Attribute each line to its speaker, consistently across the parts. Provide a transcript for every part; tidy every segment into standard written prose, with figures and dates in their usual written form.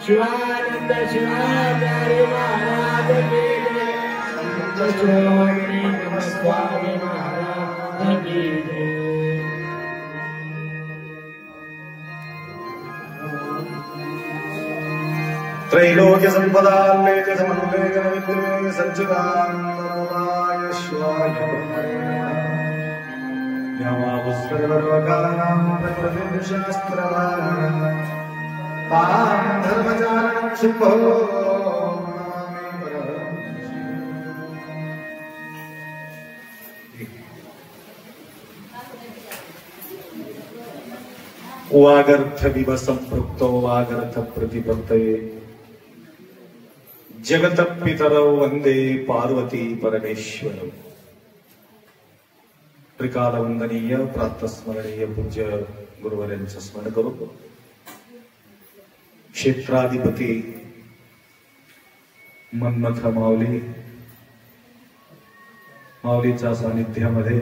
Speaker 1: शिवानंद शिवाचार्य महाराज की जय। शिरोमणि नमस्वामी महाराज की जय।
Speaker 2: त्रैलोक्य संपदान्वेद्य समन्वेग नविद्वेग सच्चिदानंदमय शिवाय यमापुष्करवर्वकानां प्रतिशास्त्रवान् तां धर्मचारणं शुभो वागर्थ विव संपृक्तो वागर्थ प्रतिपत्तये जगत पितरौ वंदे पार्वती परमेश्वर. त्रिकाल वंदनीय प्रातस्मरणीय पूज्य गुरुवर्यांचं स्मरण करू. क्षेत्राधिपती मन्मथ माऊली माऊलीच्या सानिध्यामध्ये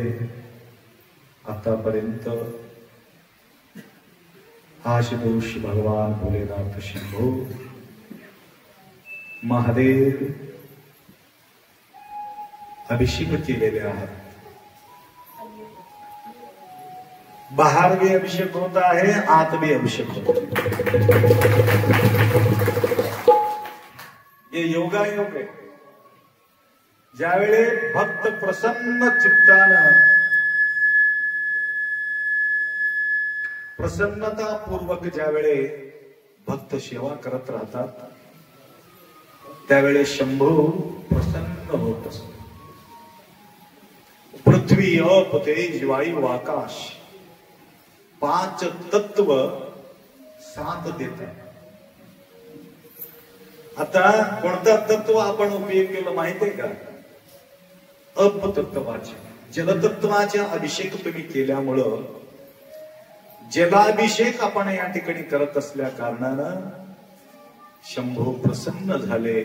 Speaker 2: आतापर्यंत आशुतोष भगवान भोलेनाथ शंभो महादेव अभिषेक केलेले आहात. बाहेर भी अभिषेक होता है, आत भी अभिषेक होता है. ये योगायोग आहे. ज्यावेळे भक्त प्रसन्न चित्तानं प्रसन्नतापूर्वक ज्यावेळे भक्त सेवा करत राहतात त्यावेळे शंभू प्रसन्न होत असतो. पृथ्वी अप तेज वायू आकाश 5 तत्व साथ देतात. आता कोणतं तत्व आपण उपयोग केलं माहितीये का? अपतत्वाचे जलतत्वाचा अभिषेक तुम्ही केल्यामुळं जलाभिषेक आपण या ठिकाणी करत असल्या कारणानं शंभू प्रसन्न झाले.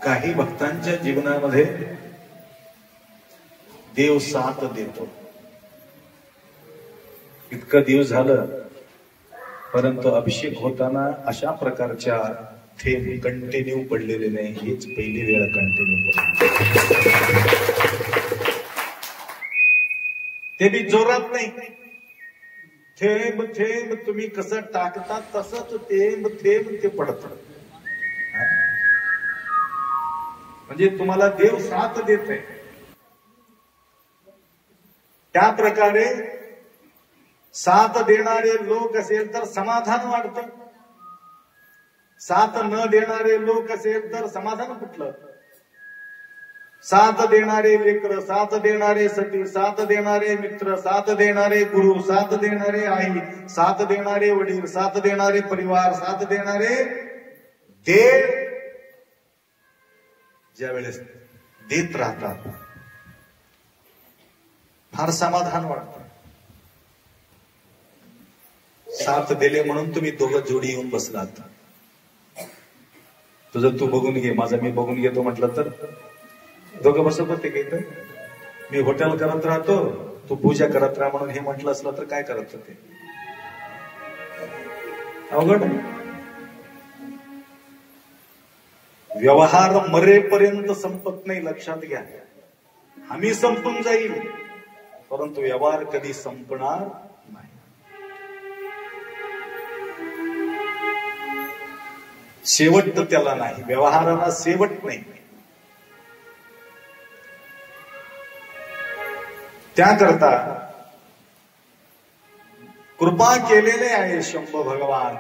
Speaker 2: काही भक्तांच्या जीवनामध्ये देव साथ देतो. इतकं दिवस झालं परंतु अभिषेक होताना अशा प्रकारच्या थेंब कंटिन्यू पडलेले नाही. हीच पहिली वेळ कंटिन्यू ते बी जोरात नाही. थेंब थेंब तुम्ही कसं टाकता तसंच थेंब थेंब ते पडत. म्हणजे तुम्हाला देव साथ देते. त्या प्रकारे साथ देणारे लोक असेल तर समाधान वाढतं. साथ न देणारे लोक असेल तर समाधान कुठलं? साथ देणारे लेकर, साथ देणारे सती, साथ देणारे मित्र, साथ देणारे गुरु, साथ देणारे आई, साथ देणारे वडील, साथ देणारे परिवार, साथ देणारे देव ज्या वेळेस देत राहतात फार समाधान वाटतं. साथ दिले म्हणून तुम्ही दोघं जोडी येऊन बसलात. तुझं तू बघून घे, माझं मी बघून घेतो म्हटलं तर दोघं बसत होते का? मी हॉटेल करत राहतो, तू पूजा करत राहा म्हणून हे म्हटलं असलं तर काय करत होते? अवघड. व्यवहार मरेपर्यंत संपत नाही, लक्षात घ्या. आम्ही संपून जाईल परंतु व्यवहार कधी संपणार नाही. शेवट त्याला नाही, व्यवहाराला शेवट नाही. त्याकरता कृपा केलेले आहे शंभू भगवान.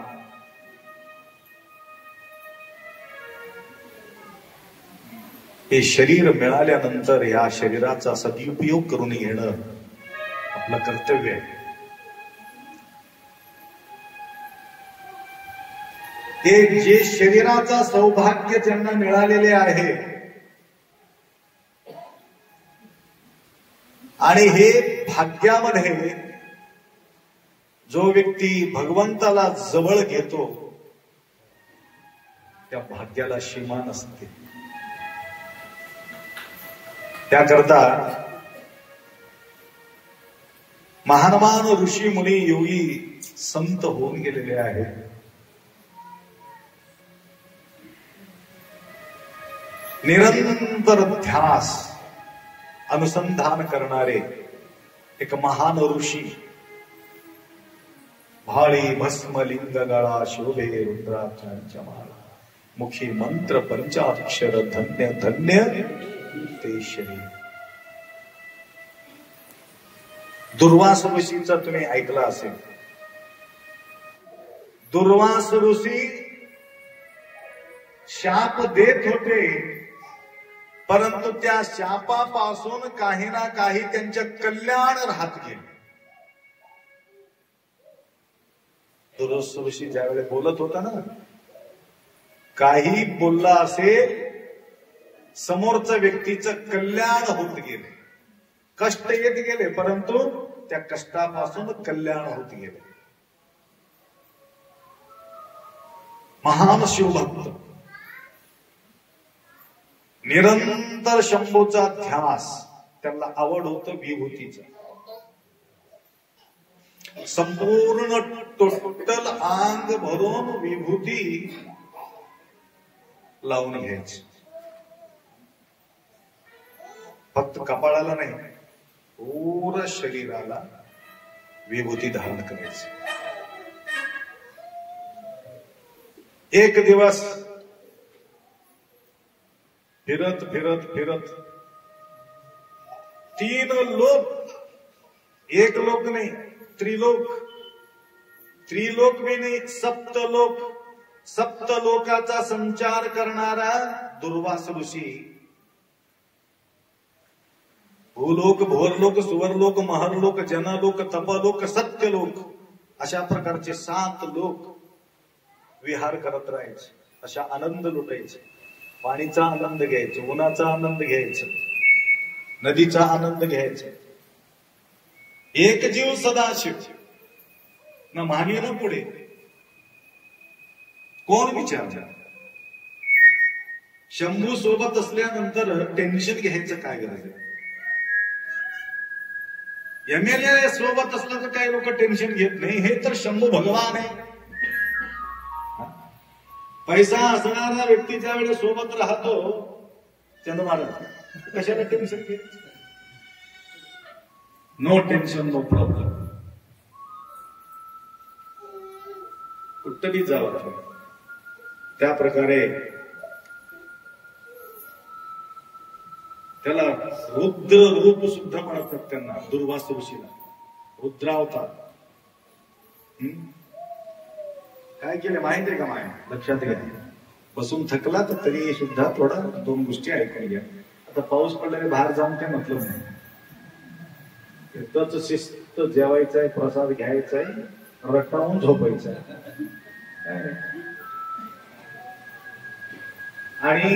Speaker 2: हे शरीर मिळाल्यानंतर या शरीराचा सदुपयोग करून घेणं आपलं कर्तव्य आहे. ते जे शरीराचा सौभाग्य ज्यांना मिळालेले आहे आणि हे भाग्यामध्ये जो व्यक्ती भगवंताला जवळ घेतो त्या भाग्याला सीमा नसते. त्याकरता महान ऋषी मुनी योगी संत होऊन गेलेले आहेत. निरंतर ध्यास अनुसंधान करणारे एक महान ऋषी. भाळी भस्म लिंग गळा शोभे रुद्राक्षांच्या माळा, मुखी मंत्र पंचाक्षर धन्य धन्य ते शरीर. दुर्वास ऋषीचा तुम्ही ऐकला असेल. दुर्वास ऋषी शाप देत होते परंतु त्या शापापासून काही ना काही त्यांच्या कल्याण राहत गेले. दुर्वासा ऋषी ज्यावेळेस बोलत होता ना, काही बोलला असेल, समोरच्या व्यक्तीचं कल्याण होत गेले, कष्ट येत गेले, परंतु त्या कष्टापासून कल्याण होत गेले. महान शिवभक्त निरंतर शंभूचा ध्यास, त्यांना आवड होतं विभूतीचं. संपूर्ण टोटल अंग भरून विभूती लावून घ्यायची. फक्त कपाळाला नाही, पूर्ण शरीराला विभूती धारण करायची. एक दिवस फिरत फिरत फिरत 3 लोक, एक लोक नाही, त्रिलोक भी नाही, सप्तलोकाचा संचार करणारा दुर्वासा ऋषी, भूलोक, भोरलोक, सुवरलोक, महरलोक, जनलोक, तपलोक, सत्यलोक, अशा प्रकारचे 7 लोक विहार करत राहायचे. अशा आनंद लुटायचे. पाणीचा आनंद घ्यायचा, उन्हाचा आनंद घ्यायचा, नदीचा आनंद घ्यायचा. एक जीव सदाशिव, ना मागे ना पुढे. कोण विचारणार? शंभू सोबत असल्यानंतर टेन्शन घ्यायचं काय गरज आहे? एमएलए सोबत असलं तर काही लोक टेन्शन घेत नाही. हे तर शंभू भगवान आहे. पैसा असणारा व्यक्ती ज्या वेळेस सोबत राहतो, त्यानं महाराज कशाला टेन्शन घेत? No tension, no problem. कुठंही जावं. त्या प्रकारे त्याला रुद्र रूप सुद्धा म्हणतात. त्यांना दुर्वासा ऋषीला रुद्रावतार. काय केलं माहितीये का? माय लक्षात घ्या. बसून थकला तर तरी सुद्धा थोडा 2 गोष्टी ऐकून घ्या. आता पाऊस पडल्याने बाहेर जाऊन काय मतलब नाही. इथंच शिस्त जेवायचं आहे, प्रसाद घ्यायचा आहे, रटावून झोपायचं आहे. आणि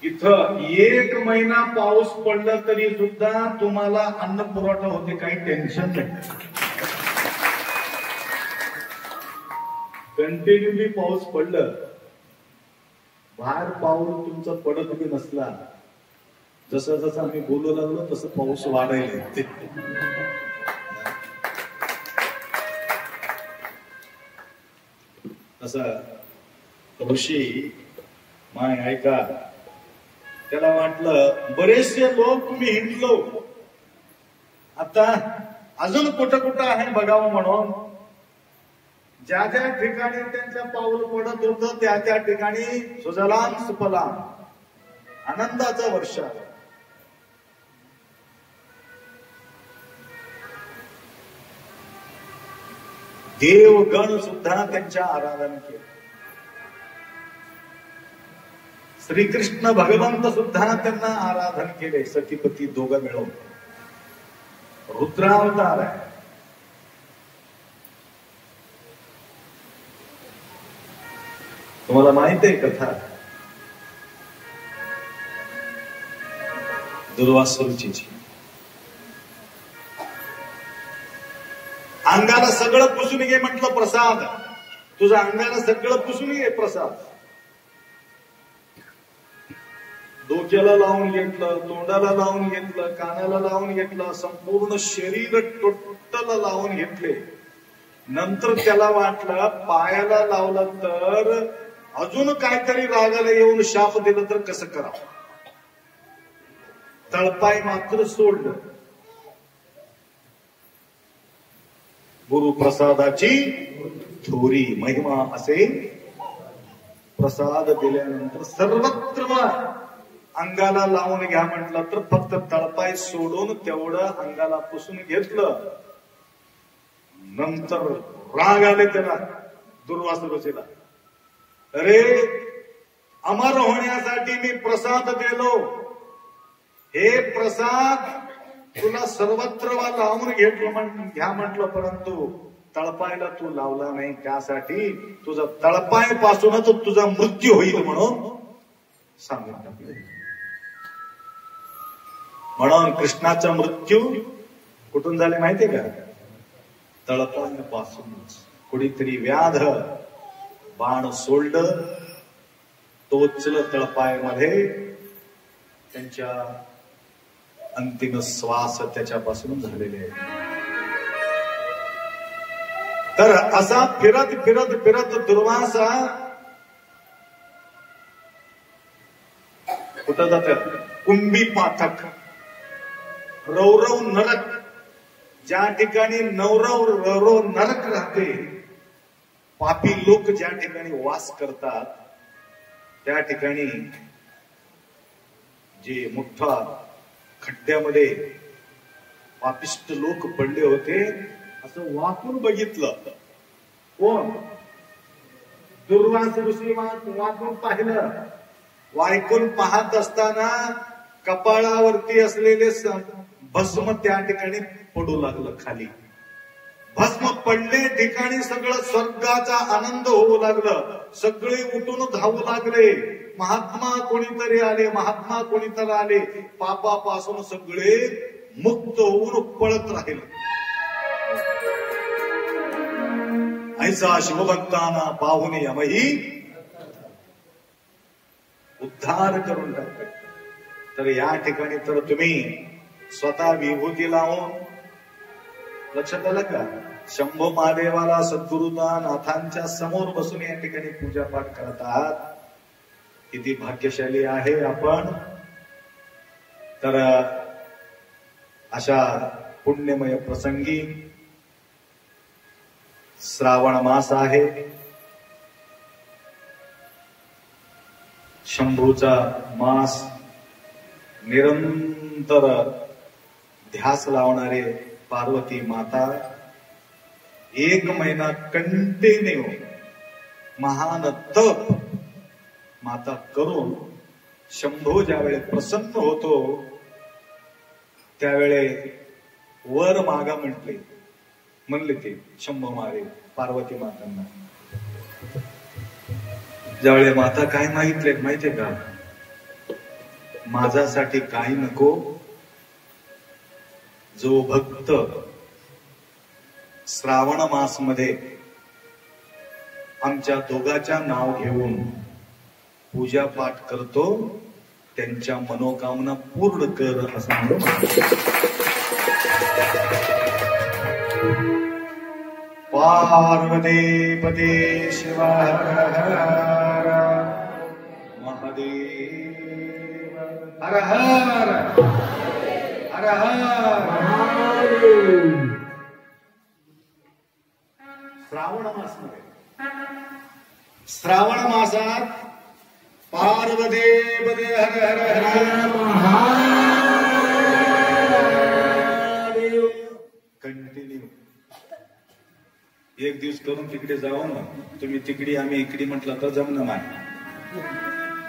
Speaker 2: इथं 1 महिना पाऊस पडला तरी सुद्धा तुम्हाला अन्न पुरवठा होते, काही टेन्शन नाही. कंटिन्युअली पाऊस पडलं, बाहेर पाऊस तुमचा पडत बी नसला, जसं जसं आम्ही बोलू लागलो तसं पाऊस वाढायला. असं ऋषी माय ऐका, त्याला वाटलं बरेचसे लोक मी हिंडलो, आता अजून कुठं कुठं आहे बघावं म्हणून. ज्या ज्या ठिकाणी त्यांच्या पाऊल पडत होतं त्या त्या ठिकाणी सुजलाम सुफलाम आनंदाचा वर्षा. देवगण सुद्धा त्यांच्या आराधन केले. श्रीकृष्ण भगवंत सुद्धा त्यांना आराधन केले. सतीपती दोघं मिळून रुद्रावतार आहे. तुम्हाला माहित आहे कथा दुर्वासा ऋषीची? अंगाला सगळं पुसून घे म्हटलं प्रसाद. तुझ्या अंगाला सगळं पुसून घे प्रसाद. डोक्याला लावून घेतलं, तोंडाला लावून घेतलं, कानाला लावून घेतलं, संपूर्ण शरीर टोटल लावून घेतले. नंतर त्याला वाटलं पायाला लावलं तर अजून काहीतरी रागाला येऊन शाप दिलं तर कसं करावं. तळपाय मात्र सोडलं. गुरुप्रसादाची थोरी महिमा असे. प्रसाद दिल्यानंतर सर्वत्र अंगाला लावून घ्या म्हटलं तर फक्त तळपाय सोडून तेवढं अंगाला पुसून घेतलं. नंतर राग आले त्याला दुर्वासा ऋषीला. अरे, अमर होण्यासाठी मी प्रसाद दिलो, हे प्रसाद तुला सर्वत्र लावून घ्या म्हटलं, परंतु तळपायला तू लावला नाही, त्यासाठी तुझा तळपायपासूनच तुझा मृत्यू होईल म्हणून सांगून टाकले. म्हणून कृष्णाचा मृत्यू कुठून झाले माहितीये का? तळपायापासूनच. कुणीतरी व्याध बाण सोडलं, टोचलं तळपायामध्ये, त्यांच्या अंतिम श्वास त्याच्यापासून झालेले आहे. तर असा फिरत फिरत फिरत दुर्वासा कुठं जातात? कुंभी पाथक, रौरव नरक, ज्या ठिकाणी नवरव रौरव नरक राहते, पापी लोक ज्या ठिकाणी वास करतात, त्या ठिकाणी जे मोठा खड्ड्यामध्ये पापिष्ट लोक पडले होते, असं वाकून बघितलं. कोण? दुर्वास ऋषी वाकून पाहिलं. वायकून पाहत असताना कपाळावरती असलेले भस्म त्या ठिकाणी पडू लागलं खाली. भस्म पडले ठिकाणी सगळं स्वर्गाचा आनंद होऊ लागलं. सगळे उठून धावू लागले. महात्मा कोणीतरी आले, महात्मा कोणीतरी आले. पापापासून सगळे मुक्त होऊन पळत राहिले. ऐसा शिवभक्तांना पाहुणे यमही उद्धार करून टाकतात. तर या ठिकाणी तर तुम्ही स्वतः विभूती लावून, लक्षात आलं का? शंभू महादेवाला सद्गुरुदा नाथांच्या समोर बसून या ठिकाणी पूजा पाठ करत आहात. किती भाग्यशाली आहे आपण. तर अशा पुण्यमय प्रसंगी श्रावण मास आहे. शंभूचा मास, निरंतर ध्यास लावणारे पार्वती माता 1 महिना कंटिन्यू महान तप माता करून शंभू ज्यावेळे प्रसन्न होतो, त्यावेळे वर मागा म्हणले ते शंभू महादेव पार्वती मातांना. ज्यावेळे माता काय मागितले माहितीये का? माझ्यासाठी काही नको. जो भक्त श्रावण मास मध्ये आमच्या दोघांच्या नाव घेऊन पूजा पाठ करतो, त्यांच्या मनोकामना पूर्ण कर असं म्हणून. पार्वती पते शिव महादेव हर हर हर हर. श्रावण मास मध्ये, श्रावण मासात पार्वती पते हर हर हर कंटिन्यू. एक दिवस करून तिकडे जाऊ ना तुम्ही, तिकडे आम्ही इकडे म्हटलं तर जमणं नाही.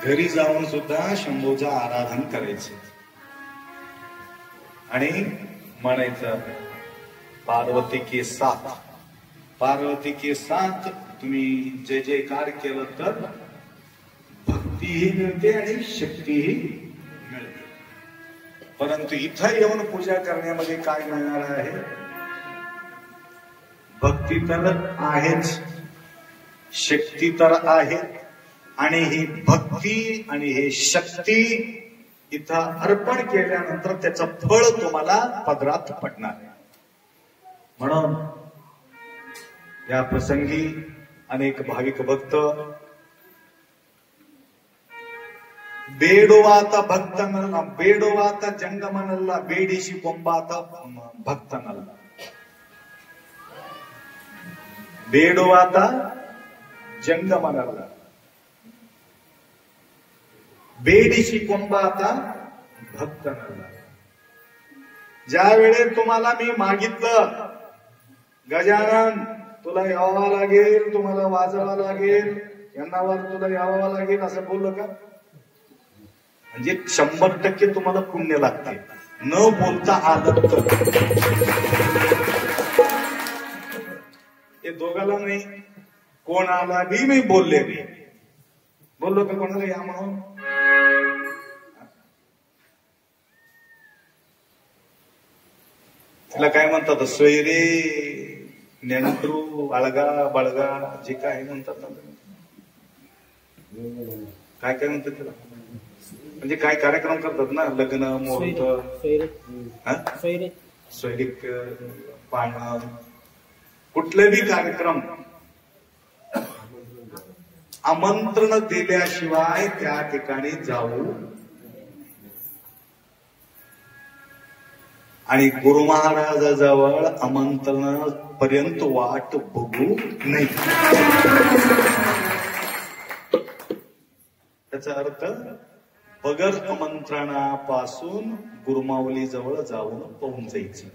Speaker 2: घरी जाऊन सुद्धा शंभूचं आराधन करायचं आणि म्हणायचं पार्वती के साथ, पार्वती के साथ. तुम्ही जय जयकार केलं तर भक्तीही मिळते आणि शक्तीही मिळते. परंतु इथं येऊन पूजा करण्यामध्ये काय मिळणार आहे? भक्ती तर आहेच, शक्ती तर आहे. आणि ही भक्ती आणि हे शक्ती इथं अर्पण केल्यानंतर त्याचं फळ तुम्हाला पदरात पडणार. म्हणून या प्रसंगी अनेक भाविक भक्त ಬೇಡುವಾತ ಭಕ್ತನಲ್ಲ, ಬೇಡುವಾತ ಜಂಗಮನಲ್ಲ, ಬೇಡಿಸಿಕೊಂಬಾತ ಭಕ್ತನಲ್ಲ. ಬೇಡುವಾತ ಜಂಗಮನಲ್ಲ, ಬೇಡಿಸಿಕೊಂಬಾತ भक्तनಲ್ಲ. ज्या वेळेस तुम्हाला मी मागितलं गजानन तुला यावं लागेल, तुम्हाला वाजावं लागेल, यांनावर तुला यावं लागेल असं बोललं का? म्हणजे 100% तुम्हाला पुण्य लागते. न बोलता आदत दोघाला नाही, कोणाला बी मी बोलले नाही. बोललो का कोणाला या म्हणून? तिला काय म्हणतात, सोयरे, नेंटरू, बाळगा बाळगा, जे काय म्हणतात ना, काय काय म्हणतात त्याला, म्हणजे काय कार्यक्रम करतात ना, लग्न, मुहूर्त, सोयरीक, पाळणं, कुठले बी कार्यक्रम आमंत्रण दिल्याशिवाय त्या ठिकाणी जाऊ आणि गुरु महाराजाजवळ आमंत्रणापर्यंत वाट बघू नाही. त्याचा अर्थ बगर आमंत्रणापासून गुरुमाऊली जवळ जाऊन पाहून जायचं.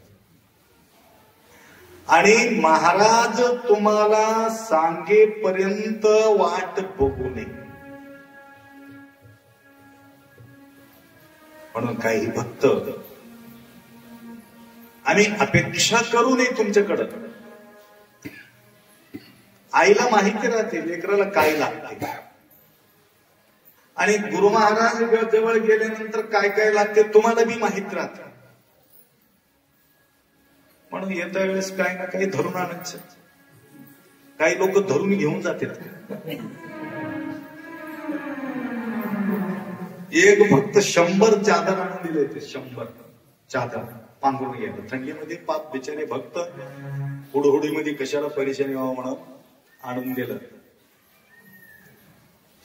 Speaker 2: आणि महाराज तुम्हाला सांगेपर्यंत वाट बघू नये. म्हणून काही भक्त आम्ही अपेक्षा करू नये तुमच्याकडं. आईला माहिती राहते लेकराला काय लागते, आणि गुरु महाराज जवळ गेल्यानंतर काय काय लागते तुम्हाला बी माहित राहते. म्हणून येत्या वेळेस काय ना काही धरून आणायचं. काही लोक धरून घेऊन जातात. एक फक्त 100 चादर आणून दिले ते, 100 चादर पांघरून गेलं. थंडीमध्ये पाप बिचारे भक्त हुडहुडीमध्ये कशाला परेशानी व्हावं म्हणून आणून दिलं.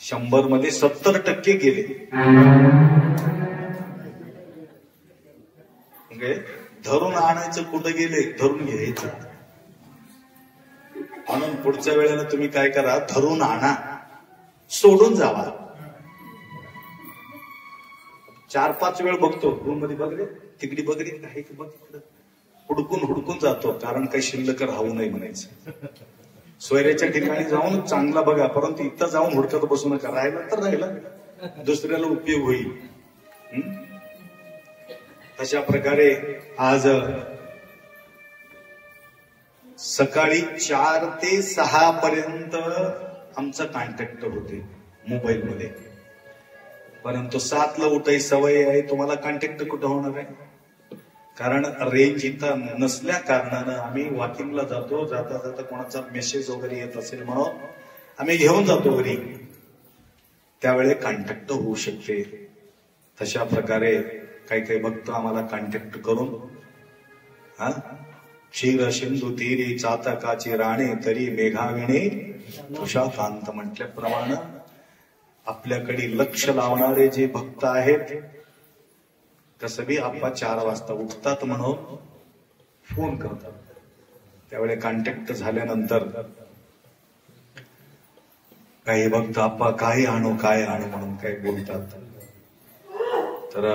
Speaker 2: 100 मध्ये 70% गेले. धरून आणायचं कुठं गेले, धरून घ्यायचं. म्हणून पुढच्या वेळेला तुम्ही काय करा, धरून आणा, सोडून जावा. 4-5 वेळ बघतो रूम मध्ये, बघले तिकडी बघले काही बघ, हुडकून हुडकून जातो. कारण काही शिल्लक राहू नये म्हणायचं. सोयऱ्याच्या ठिकाणी जाऊन चांगला बघा, परंतु इथं जाऊन हुडकत बसू नका. राहिला तर राहिला, दुसऱ्याला उपयोग होईल. अशा प्रकारे आज सकाळी 4 ते 6 पर्यंत आमचं कॉन्टॅक्ट होते मोबाईलमध्ये. परंतु 7 ला उठाई सवय आहे. तुम्हाला कॉन्टॅक्ट कुठं होणार आहे? कारण रेंज इथं नसल्या कारणानं आम्ही वॉकिंगला जातो. जाता जाता कोणाचा मेसेज वगैरे येत असेल म्हणून आम्ही घेऊन जातो घरी, त्यावेळी कॉन्टॅक्ट होऊ शकते. तशा प्रकारे काही काही भक्त आम्हाला कॉन्टॅक्ट करून क्षीर सिंधू तीरी चातकाची राणे तरी मेघाविणे तुषाकांत म्हटल्याप्रमाणे आपल्याकडे लक्ष लावणारे जे भक्त आहेत, कसं बी आप्पा 4 वाजता उठतात म्हणून फोन करतात. त्यावेळी कॉन्टॅक्ट झाल्यानंतर काही भक्त आप्पा काय आणू काय आणू म्हणून काही बोलतात. तर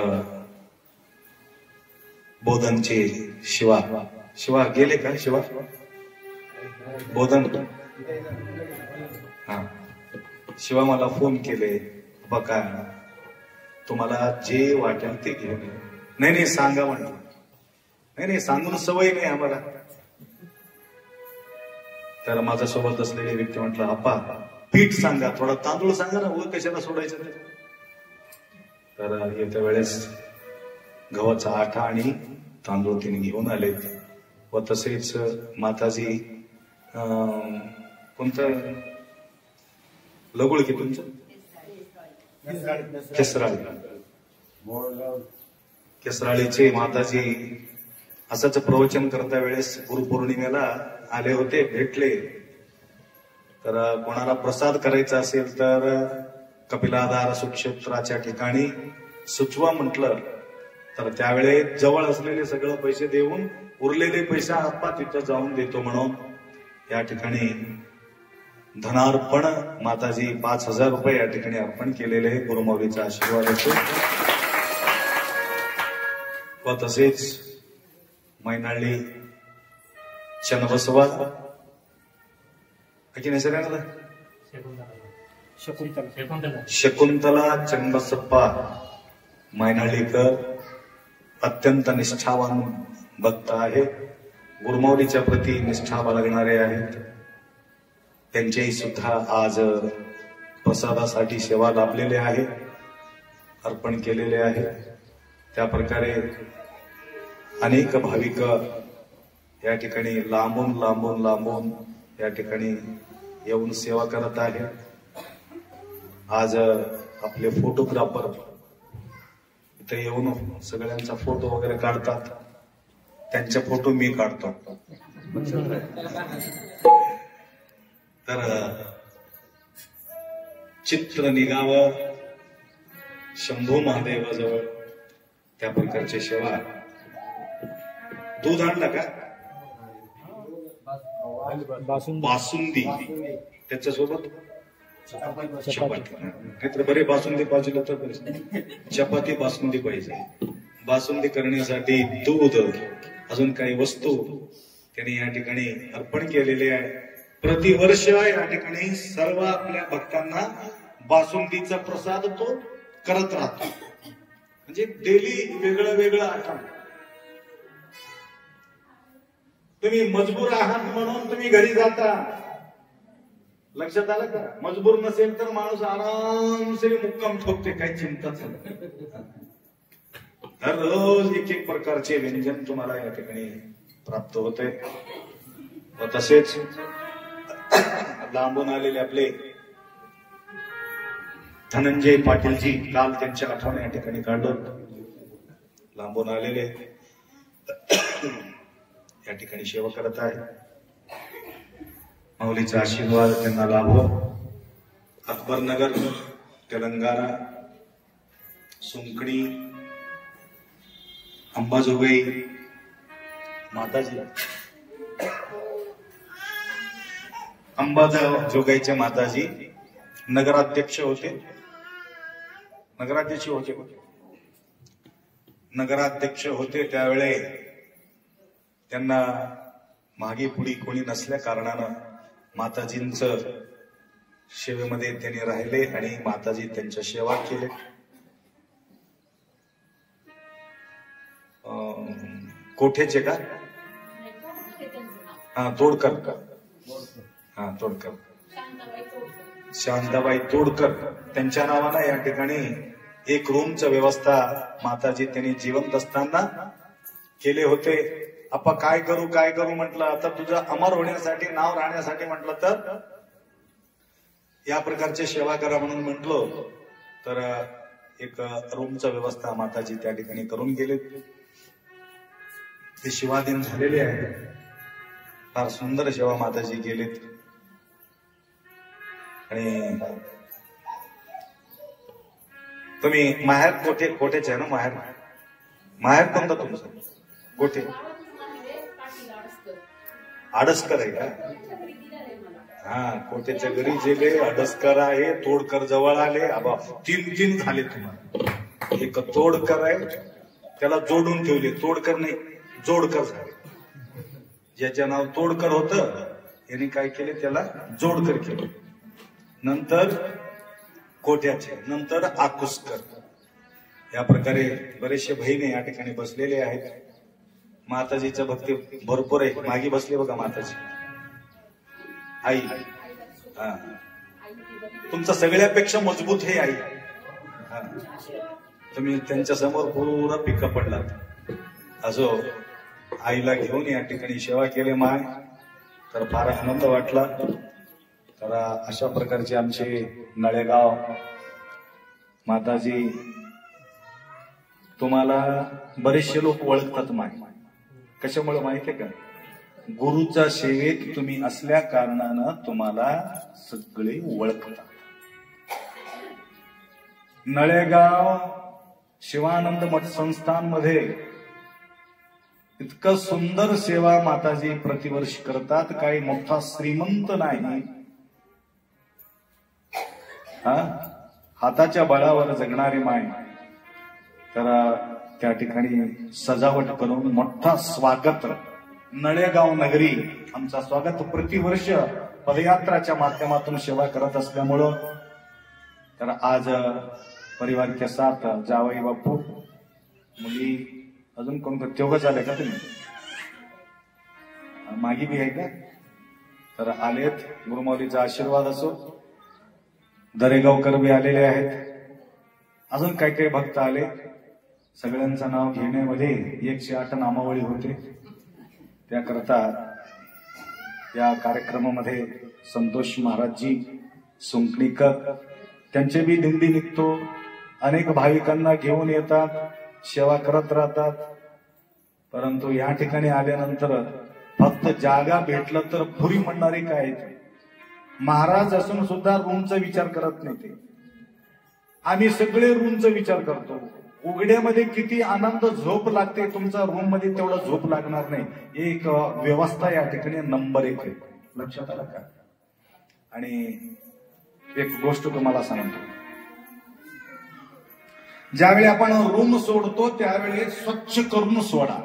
Speaker 2: बोधनचे शिवा गेले का? शिवा बोधन, हा, शिवा मला फोन केले, बघा तुम्हाला जे वाटेल ते घेऊन ये. नाही सांगा म्हणतो. नाही सांगून सवय नाही आम्हाला. तर माझ्यासोबत असलेले व्यक्ती म्हटलं, आप्पा पीठ सांगा, थोडा तांदूळ सांगा ना, वर कशाला सोडायचं ते. तर येत्या वेळेस गव्हाचा आटा आणि तांदूळ तिने घेऊन आले. व तसेच माताजी कोणतं लगुळ की तुमचं केसराळीचे माताजी असंच प्रवचन करता वेळेस गुरुपौर्णिमेला आले होते, भेटले. तर कोणाला प्रसाद करायचा असेल तर कपिलाधार सुक्षेत्राच्या ठिकाणी सुचवा म्हटलं. तर त्यावेळे जवळ असलेले सगळं पैसे देऊन उरलेले पैसा आप्पा तिथं जाऊन देतो म्हणून या ठिकाणी धनार्पण माताजी 5,000 रुपये या ठिकाणी अर्पण केलेले. गुरुमाऊलीचा आशीर्वाद असतो. व तसेच मैनाळी चन्नबसवा शकुंतला चन्नबसप्पा मैनाळीकर अत्यंत निष्ठावान भक्त आहे. गुरुमाऊलीच्या प्रती निष्ठा बाळगणारे आहेत. त्यांच्याही सुद्धा आज प्रसादासाठी सेवा लाभलेले आहे, अर्पण केलेले आहे. त्या प्रकारे अनेक भाविक या ठिकाणी लांबून लांबून लांबून या ठिकाणी येऊन सेवा करत आहे. आज आपले फोटोग्राफर इथे येऊन सगळ्यांचा फोटो वगैरे काढतात. त्यांचे फोटो मी काढतो. तर चित्र निघावं शंभू महादेवाजवळ, त्या प्रकारची सेवा. दूध आणलं का? बासुंदी, त्याच्यासोबत चपाती. नाहीतर बरे बासुंदी पाहिजे तर चपाती बासुंदी पाहिजे. बासुंदी करण्यासाठी दूध, अजून काही वस्तू त्यांनी या ठिकाणी अर्पण केलेले आहे. प्रतिवर्ष या ठिकाणी सर्व आपल्या भक्तांना बासुंदीचा प्रसाद तो करत राहतो. म्हणजे डेली वेगळं वेगळं आठवण. तुम्ही मजबूर आहात म्हणून तुम्ही घरी जाता, लक्षात आलं का? मजबूर नसेल तर माणूस आरामसे मुक्काम ठोकते, काही चिंताच नाही. दररोज एक एक प्रकारचे व्यंजन तुम्हाला या ठिकाणी प्राप्त होते. व तसेच लांबून आलेले आपले धनंजय पाटीलजी, काल त्यांच्या आठवण या ठिकाणी काढलं. लांबून आलेले या ठिकाणी सेवा करत आहे. माऊलीचा आशीर्वाद त्यांना लाभो. अकबरनगर, तेलंगणा, सुंकणी, अंबाजोगाई माताजी, अंबाजोगाईचे माताजी नगराध्यक्ष होते. नगराध्यक्ष होते त्यावेळे त्यांना मागे पुढे कोणी नसल्या कारणानं माताजींचं सेवेमध्ये त्यांनी राहिले आणि माताजी त्यांच्या सेवा केले. कोठेचे का? तोडकर. तोडकर, शांताबाई तोडकर त्यांच्या नावानं या ठिकाणी एक रूमचं व्यवस्था माताजी त्यांनी जिवंत असताना केले होते. आपण काय करू म्हटलं, आता तुझं अमर होण्यासाठी, नाव राहण्यासाठी म्हटलं तर या प्रकारची सेवा करा म्हणून म्हटलो. तर एक रूमचं व्यवस्था माताजी त्या ठिकाणी करून गेले. ते शिवाधीन झालेले आहे. फार सुंदर सेवा माताजी केलेत. आणि तुम्ही माहेर कोठेचे आहे ना? माहेर कोणतं तुमचं? कोठे? आडसकर आहे का? कोठेच्या घरी गेले, अडसकर आहे, तोडकर जवळ आले. तीन झाले तुम्हाला. एक तोडकर आहे, त्याला जोडून ठेवले. तोडकर नाही, जोडकर झाले. ज्याचं नाव तोडकर होतं यांनी काय केले, त्याला जोडकर केले. नंतर कोठ्याचे, नंतर आकुसकर. या प्रकारे बरेचसे बहिणी या ठिकाणी बसलेले आहेत. माताजीचं भक्ती भरपूर आहे. मागे बसले बघा माताजी, आई. तुमचा सगळ्यापेक्षा मजबूत हे आई. तुम्ही त्यांच्या समोर पूर्ण पिक्का पडलात. असो, आईला घेऊन या ठिकाणी सेवा केली माय, तर फार आनंद वाटला. तर अशा प्रकारचे आमचे नळेगाव माताजी, तुम्हाला बरेचसे लोक ओळखतात माय. कशामुळे माहितीये का? गुरुच्या सेवेत तुम्ही असल्या कारणानं तुम्हाला सगळे ओळखतात. नळेगाव शिवानंद मठ संस्थानमध्ये इतकं सुंदर सेवा माताजी प्रतिवर्षी करतात. काही मोठा श्रीमंत नाही, हाताच्या बळावर जगणारी माय. तर त्या ठिकाणी सजावट करून मोठा स्वागत, नळेगाव नगरी आमचा स्वागत प्रतिवर्ष पदयात्राच्या माध्यमातून सेवा करत असल्यामुळं, तर आज परिवार के साथ जावई बापू, मुली, अजून कोण तेवढं झालंय का तुम्ही? मागी बी आहे का? तर आलेत, गुरुमाऊलीचा आशीर्वाद असो. दरेगावकर बी आलेले आहेत, अजून काही काही भक्त आले. सगळ्यांचं नाव घेण्यामध्ये 108 नामावळी होते. त्याकरता या कार्यक्रमामध्ये संतोष महाराजजी सुंकणीकर त्यांचे बी दिंडी निघतो. अनेक भाविकांना घेऊन येतात, सेवा करत राहतात. परंतु या ठिकाणी आल्यानंतर फक्त जागा भेटलं तर भुरी म्हणणारे काय आहेत. महाराज असून सुद्धा रूमचा विचार करत नाही ते. आम्ही सगळे रूमचा विचार करतो. उघड्यामध्ये किती आनंद झोप लागते, तुमचा रूम मध्ये तेवढा झोप लागणार नाही. एक व्यवस्था या ठिकाणी नंबर 1 आहे. लक्षात आलं का? आणि एक गोष्ट तुम्हाला सांगतो, ज्यावेळी आपण रूम सोडतो त्यावेळी स्वच्छ करून सोडा,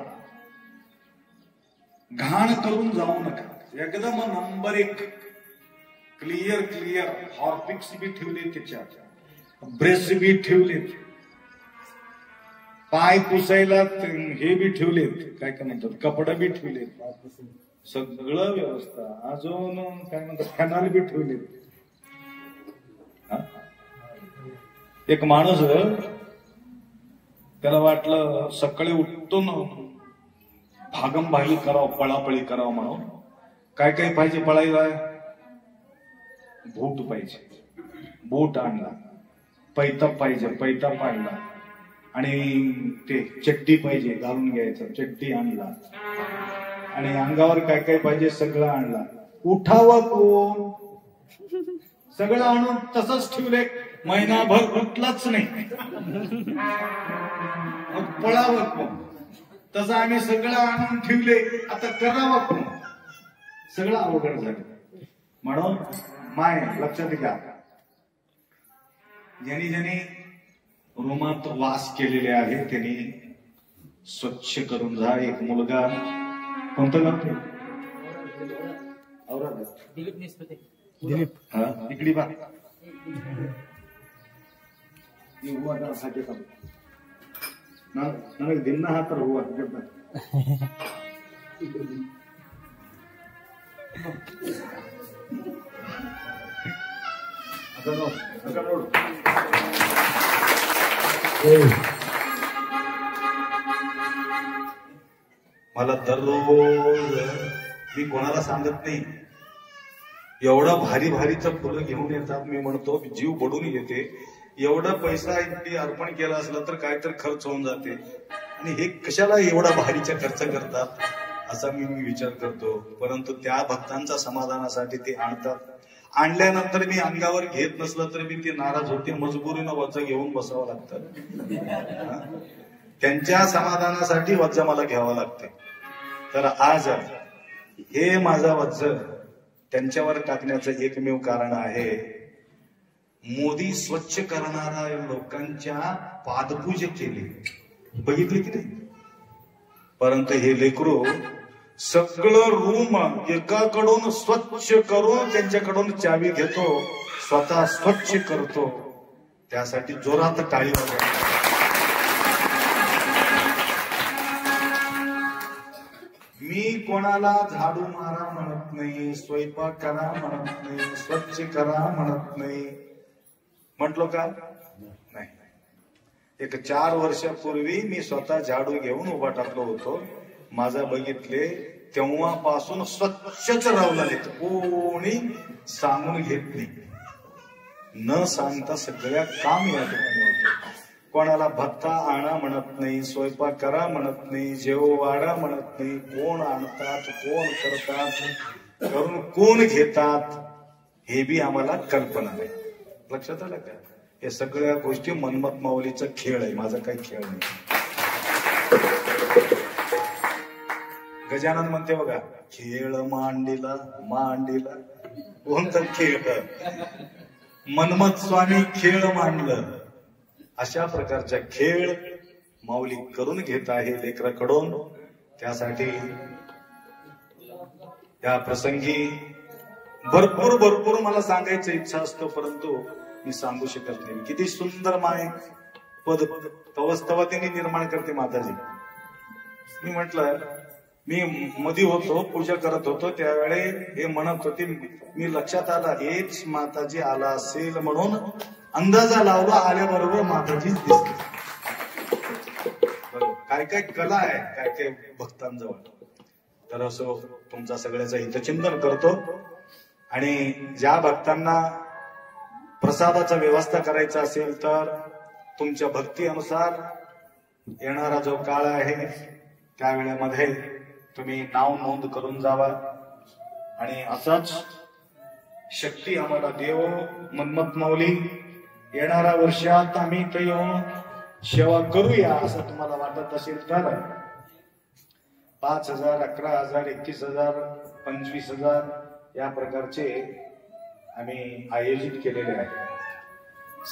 Speaker 2: घाण करून जाऊ नका. एकदम नंबर 1 क्लिअर. हॉर्पिक्स बी ठेवले त्याच्यात, ब्रश बी ठेवलेत, पाय पुसायला हे बी ठेवलेत, काय काय म्हणतात कपडे बी ठेवलेत, सगळं व्यवस्था. अजून काय म्हणतात फॅनाल बी ठेवलेत. एक माणूस त्याला वाटलं सकाळी उठतो ना भागम भागी करावं, पळापळी करावं म्हणून. काय काय पाहिजे पळायला? बूट पाहिजे, बूट आणला. पैता पाहिजे, पैता पाडला. आणि ते चड्डी पाहिजे, घालून घ्यायचं, चड्डी आणला. आणि अंगावर काय काय पाहिजे सगळं आणला. उठावं कोण? सगळं आणून तसंच ठेवले. महिनाभर उठलाच नाही. मग पळावं कोण? तसं आम्ही सगळं आणून ठेवले, आता करावं कोण? सगळं अवघड झालं. म्हणून माय लक्षात घ्या, ज्यांनी रूमात वास केलेले आहे त्यांनी स्वच्छ करून जा. एक मुलगा कोणतं गाव ते? दिलीप. हा इकडे बा. दिन हा तर हुआ मला दररोज मी कोणाला सांगत नाही, एवढा भारी भारीचं फुलं घेऊन येतात. मी म्हणतो जीव बडून येते. एवढा पैसा इथे अर्पण केला असला तर काय तर खर्च होऊन जाते, आणि हे कशाला एवढा भारीचा खर्च करतात असा मी विचार करतो. परंतु त्या भक्तांच्या समाधानासाठी ते आणतात. आणल्यानंतर मी अंगावर घेत नसलं तर मी ते नाराज होते. मजबुरीनं वज्ज घेऊन बसावं लागतं. त्यांच्या समाधानासाठी वज्ज मला घ्यावं लागते. तर आज हे माझा वज्ज त्यांच्यावर टाकण्याचं एकमेव कारण आहे. मोदी स्वच्छ करणाऱ्या लोकांच्या पादपूजा केली, बघितली की नाही? परंतु हे लेकरू सगळं रूम एकाकडून स्वच्छ करून त्यांच्याकडून चावी घेतो, स्वतः स्वच्छ करतो. त्यासाठी जोरात टाळी वाजवा. मी कोणाला झाडू मारा म्हणत नाही, स्वयंपाक करा म्हणत नाही, स्वच्छ करा म्हणत नाही. म्हटलो का? नाही. एक 4 वर्षापूर्वी मी स्वतः झाडू घेऊन उभा टाकलो होतो. माझा बघितले तेव्हापासून स्वच्छच रावले. कोणी सांगून घेत नाही, न सांगता सगळ्या काम या ठिकाणी होते. कोणाला भत्ता आणा म्हणत नाही, स्वयंपाक करा म्हणत नाही, जेव वाढा म्हणत नाही. कोण आणतात, कोण करतात, करून कोण घेतात हे बी आम्हाला कल्पना नाही. लक्षात आलं का? हे सगळ्या गोष्टी मनमत माऊलीचा खेळ आहे, माझा काही खेळ नाही. गजानन म्हणते बघा, खेळ मांडीला मांडीला. कोणता खेळ? मनमत स्वामी खेळ मांडलं. अशा प्रकारचा खेळ माऊली करून घेत आहे लेकराकडून. त्यासाठी या प्रसंगी भरपूर मला सांगायचं इच्छा असतो, परंतु मी सांगू शकत नाही. किती सुंदर माय पद तवस्तव त्यांनी निर्माण करते माताजी. मी म्हटलं मी मध्ये होतो, पूजा करत होतो, त्यावेळे हे म्हणत होते, मी लक्षात आला हेच माताजी आला असेल म्हणून अंदाजा लावला, आल्याबरोबर माताजीच दिसली. काय काय कला आहे काय काय भक्तांजवळ. तर असं तुमचा सगळ्याचं हितचिंतन करतो. आणि ज्या भक्तांना प्रसादाचा व्यवस्था करायचा असेल तर तुमच्या भक्ती अनुसार येणारा जो काळ आहे त्या वेळेमध्ये तुम्ही नाव नोंद करून जावा. आणि असाच शक्ती आम्हाला देव. मन्मथ माऊली, येणाऱ्या वर्षात आम्ही इथं येऊन सेवा करूया असं तुम्हाला वाटत असेल तर 5,000, 11,000, 21,000, 25,000 या प्रकारचे आम्ही आयोजित केलेले आहे.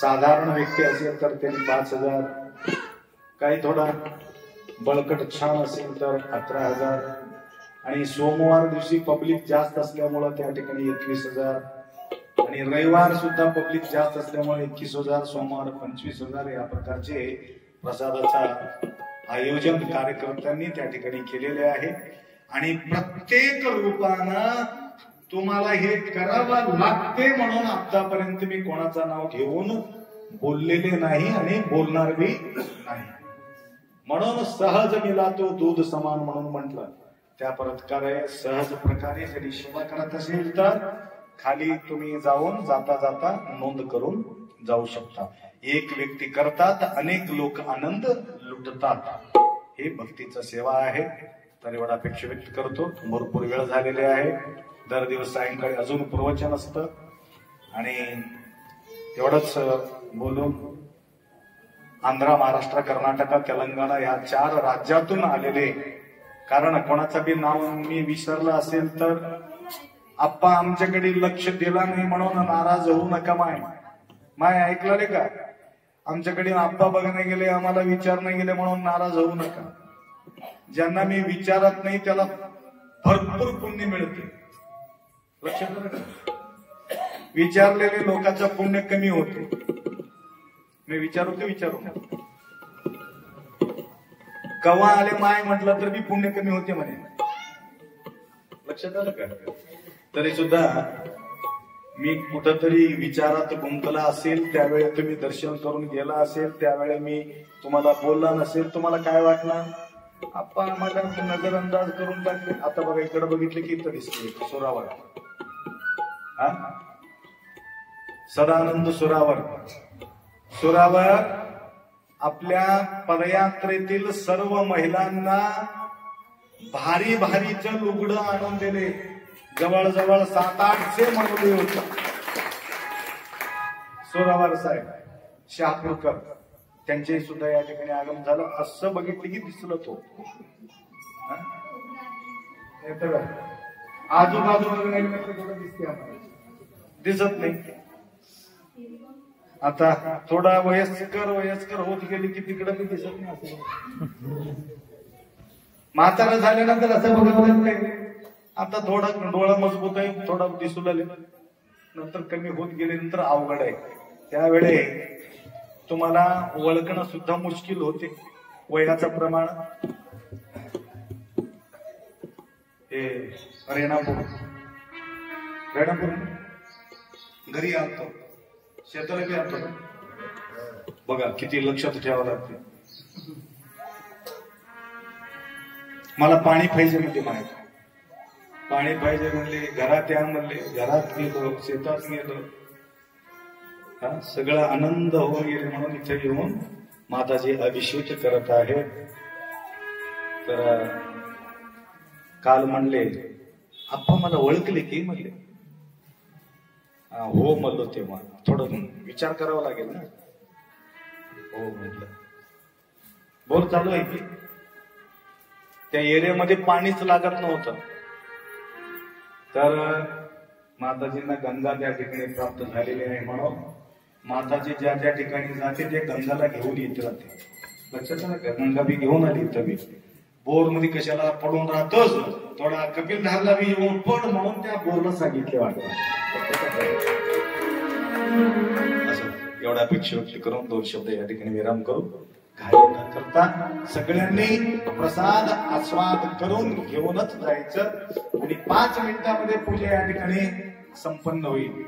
Speaker 2: साधारण व्यक्ती असेल तर त्यांनी 5,000, काही थोडा बळकट छान असेल तर 11,000, आणि सोमवार दिवशी पब्लिक जास्त असल्यामुळं त्या ठिकाणी 21,000, आणि रविवार सुद्धा पब्लिक जास्त असल्यामुळे 21,000, सोमवार 25,000 या प्रकारचे प्रसादाचा आयोजन कार्यकर्त्यांनी त्या ठिकाणी केलेले आहे. आणि प्रत्येक रूपानं तुम्हाला हे करावं लागते म्हणून आतापर्यंत मी कोणाचं नाव घेऊन बोललेले नाही आणि बोलणार बी नाही. म्हणून सहज मिला तो दूध समान म्हणून म्हटलं. त्या प्रकारे सहज प्रकारे जरी सेवा करत असेल तर खाली तुम्ही जाऊन जाता जाता नोंद करून जाऊ शकता. एक व्यक्ती करतात, अनेक लोक आनंद लुटतात. हे भक्तीचा सेवा आहे. तर एवढा अपेक्षा व्यक्त करतो. भरपूर वेळ झालेले आहे. दर दिवस सायंकाळी अजून प्रवचन असतं. आणि एवढंच बोलून आंध्र, महाराष्ट्र, कर्नाटक, तेलंगणा या 4 राज्यातून आलेले, कारण कोणाचं बी नाव मी विसरलं असेल तर आप्पा आमच्याकडे लक्ष दिला नाही म्हणून नाराज होऊ नका. माय ऐकलं का? आमच्याकडे आप्पा बघणे गेले, आम्हाला विचारणे गेले म्हणून नाराज होऊ नका. ज्यांना मी विचारत नाही त्याला भरपूर पुण्य मिळते. लक्षात विचारलेले लोकांचं पुण्य कमी होते. मी विचारू कवा आले माय म्हटलं तर मी पुण्य कमी होते म्हणे. लक्षात आलं का? तरी सुद्धा मी कुठंतरी विचारात गुंतला असेल, त्यावेळी तुम्ही दर्शन करून गेला असेल, त्यावेळी मी तुम्हाला बोलला नसेल, तुम्हाला काय वाटणार? आपण आम्हाला नजरअंदाज करून टाकले. आता बघा इकडे बघितले की इथं दिसते सुरावर, सदानंद सुरावर आपल्या पदयात्रेतील सर्व महिलांना भारी भारीचं लुगडं आणून दिले. जवळजवळ 700-800 मानवले होते. सुरावर साहेब शहापूरकर त्यांचे सुद्धा या ठिकाणी आगमन झालं. असं बघितलं की दिसलं तो आजूबाजूला दिसते आम्हाला, दिसत नाही. आता थोडा वयस्कर होत गेली की तिकडं बी दिसत नाही. असं म्हातारा झाल्यानंतर असं बघत नाही. आता थोडा डोळा मजबूत आहे, थोडा दिसू लागले, नंतर कमी होत गेल्यानंतर अवघड आहे. त्यावेळे तुम्हाला ओळखणं सुद्धा मुश्किल होते. वयाचं प्रमाण हे रेणापूर घरी आणतो, शेताला बी आणतो. बघा किती लक्षात ठेवावं लागते. मला पाणी पाहिजे म्हणजे माहिती, पाणी पाहिजे म्हणले, घरात या म्हणले, घरात गेलो, शेतात गेलो, सगळा आनंद होऊन गेले म्हणून इथे येऊन माताजी अभिषेक करत आहे. तर काल म्हणले आप्पा मला ओळखले की म्हणले. हो म्हणलो. तेव्हा थोडं विचार करावा लागेल ना. हो म्हटलं. बोल चालू आहे की त्या एरियामध्ये पाणीच लागत नव्हतं. तर माताजींना गंगा त्या ठिकाणी प्राप्त झालेली आहे म्हणून माताजी ज्या ज्या ठिकाणी जाते ते गंगाला घेऊन येत राहते. लक्षात आलं का? गंगा बी घेऊन आली. तरी बोर मध्ये कशाला पडून राहतोच, थोडा कपिल धारला बी येऊन पड म्हणून त्या बोरला सांगितले वाटत. असं एवढा अपेक्षा व्यक्त करून 2 शब्द या ठिकाणी विराम करू. घाई न करता सगळ्यांनी प्रसाद आस्वाद करून घेऊनच जायचं आणि 5 मिनिटांमध्ये पूजा या ठिकाणी संपन्न होईल.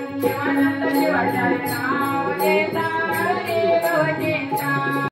Speaker 3: शिवानंद शिवाचार्य नाम घेता हरी भवजेता.